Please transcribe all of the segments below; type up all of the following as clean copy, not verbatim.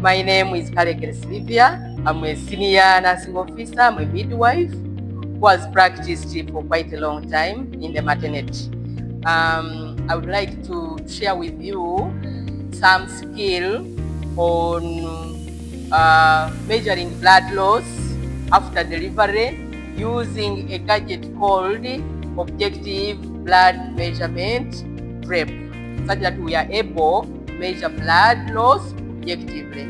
My name is Kalegere Sylvia. I'm a senior nursing officer. I'm a midwife who has practiced for quite a long time in the maternity. I would like to share with you some skill on measuring blood loss after delivery using a gadget called objective blood measurement Drape, such that we are able to measure blood loss objectively.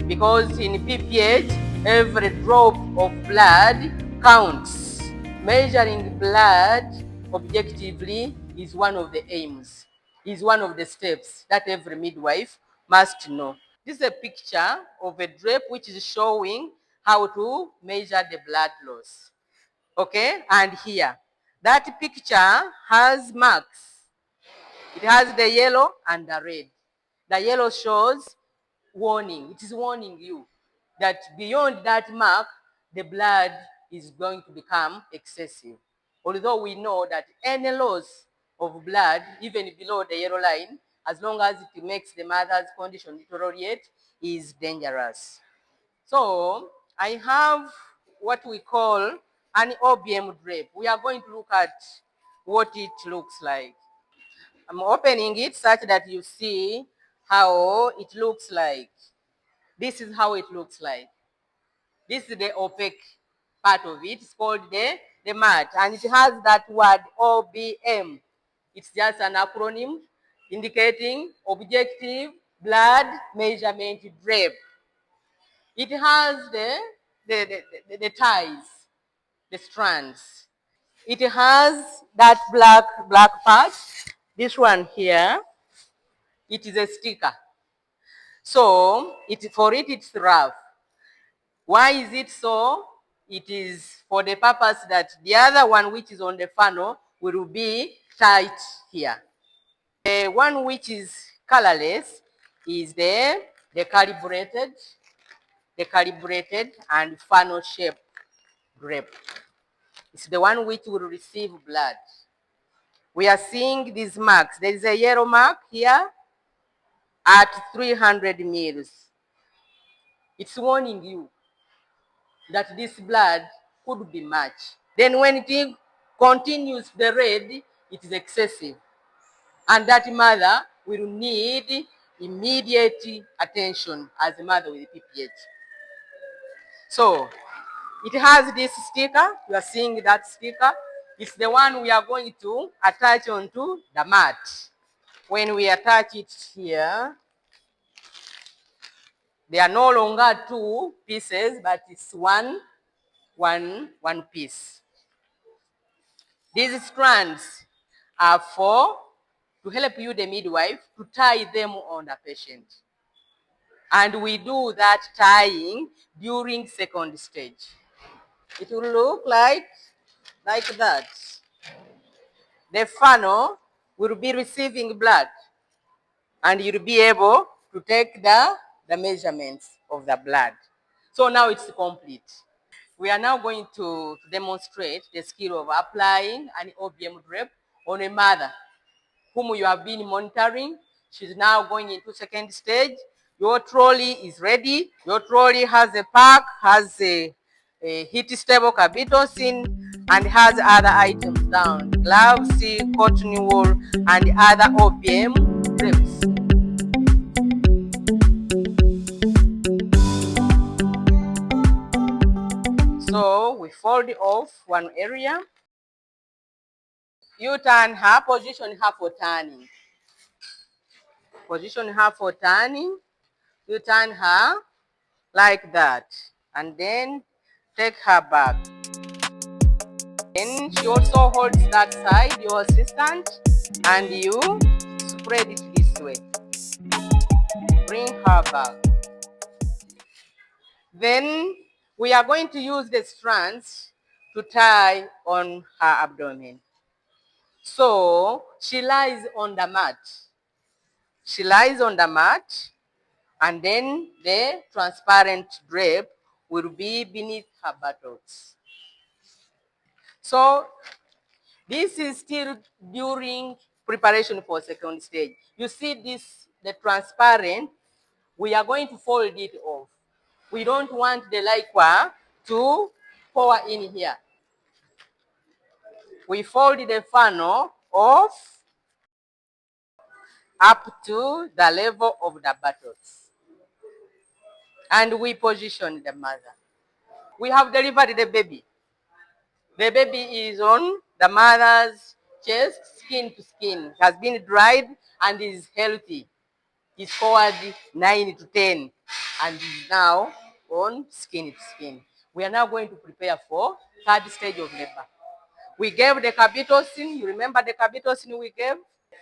Because in PPH, every drop of blood counts. Measuring blood objectively is one of the aims, is one of the steps that every midwife must know. This is a picture of a drape which is showing how to measure the blood loss. Okay, and here, that picture has marks. It has the yellow and the red. The yellow shows warning. It is warning you that beyond that mark, the blood is going to become excessive. Although we know that any loss of blood, even below the yellow line, as long as it makes the mother's condition deteriorate, is dangerous. So I have what we call an OBM drape. We are going to look at what it looks like. I'm opening it such that you see how it looks like. This is how it looks like. This is the opaque part of it. It's called the mat, and it has that word OBM. It's just an acronym indicating objective blood measurement drape. It has the ties, the strands. It has that black part. This one here, it is a sticker. So for it, it's rough. Why is it so? It is for the purpose that the other one, which is on the funnel, will be tight here. The one which is colorless is the calibrated and funnel shape grape. It's the one which will receive blood. We are seeing these marks. There is a yellow mark here at 300 mils. It's warning you that this blood could be much. Then when it continues the red, it is excessive. And that mother will need immediate attention as a mother with PPH. So it has this sticker. You are seeing that sticker. It's the one we are going to attach onto the mat. When we attach it here, they are no longer two pieces, but it's one piece. These strands are to help you, the midwife, to tie them on the patient. And we do that tying during second stage. It will look like that. The funnel will be receiving blood, and you'll be able to take the measurements of the blood. So now it's complete. We are now going to demonstrate the skill of applying an OBM drape on a mother whom you have been monitoring. She's now going into second stage. Your trolley is ready. Your trolley has a pack, has a heat-stable cavitin, and has other items down: gloves, cotton wool, and other OBM drapes. So we fold off one area. You turn her, position her for turning. Position her for turning. You turn her like that, and then take her back. Then she also holds that side, your assistant, and you spread it this way. Bring her back. Then we are going to use the strands to tie on her abdomen. So she lies on the mat. She lies on the mat, and then the transparent drape will be beneath her buttocks. So this is still during preparation for second stage. You see this, the transparent We are going to fold it off. We don't want the liquor to pour in here. We fold the funnel off up to the level of the buttocks. And we position the mother. We have delivered the baby. The baby is on the mother's chest, skin to skin, has been dried and is healthy. It's forward 9 to 10 and is now on skin to skin. We are now going to prepare for third stage of labor. We gave the carbitocin. You remember the carbitocin we gave?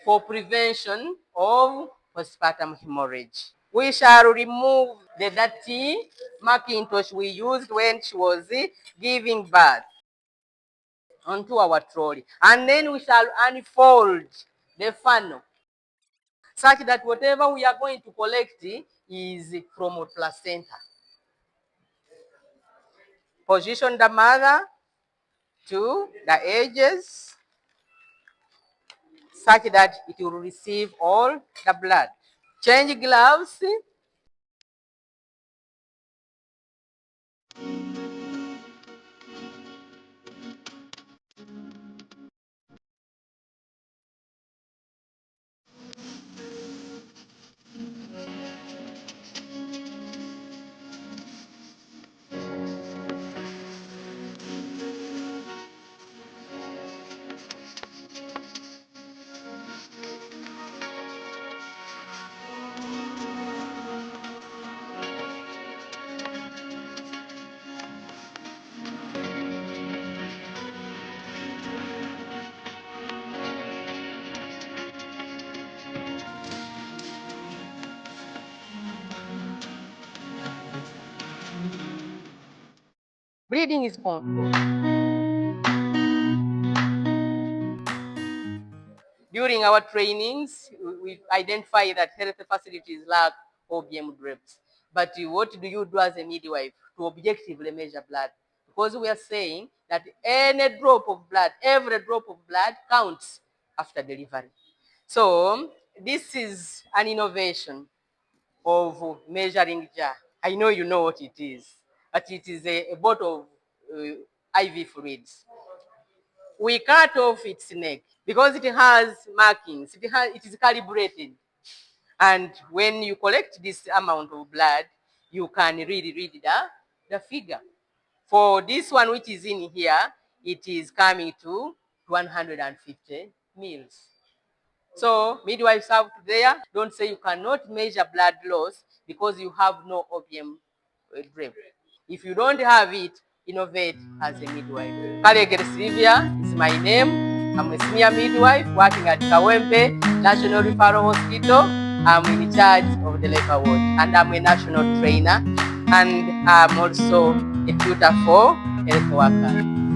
For prevention of postpartum hemorrhage. We shall remove the dirty Macintosh we used when she was giving birth onto our trolley. And then we shall unfold the funnel such that whatever we are going to collect is from a placenta. Position the mother to the edges such that it will receive all the blood. Change gloves. Bleeding is controlled. During our trainings, we identify that health facilities lack OBM drapes. But what do you do as a midwife to objectively measure blood? Because we are saying that any drop of blood, every drop of blood counts after delivery. So this is an innovation of measuring jar. I know you know what it is, but it is a bottle of IV fluids. We cut off its neck because it has markings, it is calibrated. And when you collect this amount of blood, you can really read the figure. For this one which is in here, it is coming to 150 mils. So midwives out there, don't say you cannot measure blood loss because you have no OBM drape. If you don't have it, innovate as a midwife. Kalegere Sylvia is my name. I'm a senior midwife working at Kawempe National Referral Hospital. I'm in charge of the labor ward and I'm a national trainer and I'm also a tutor for health workers.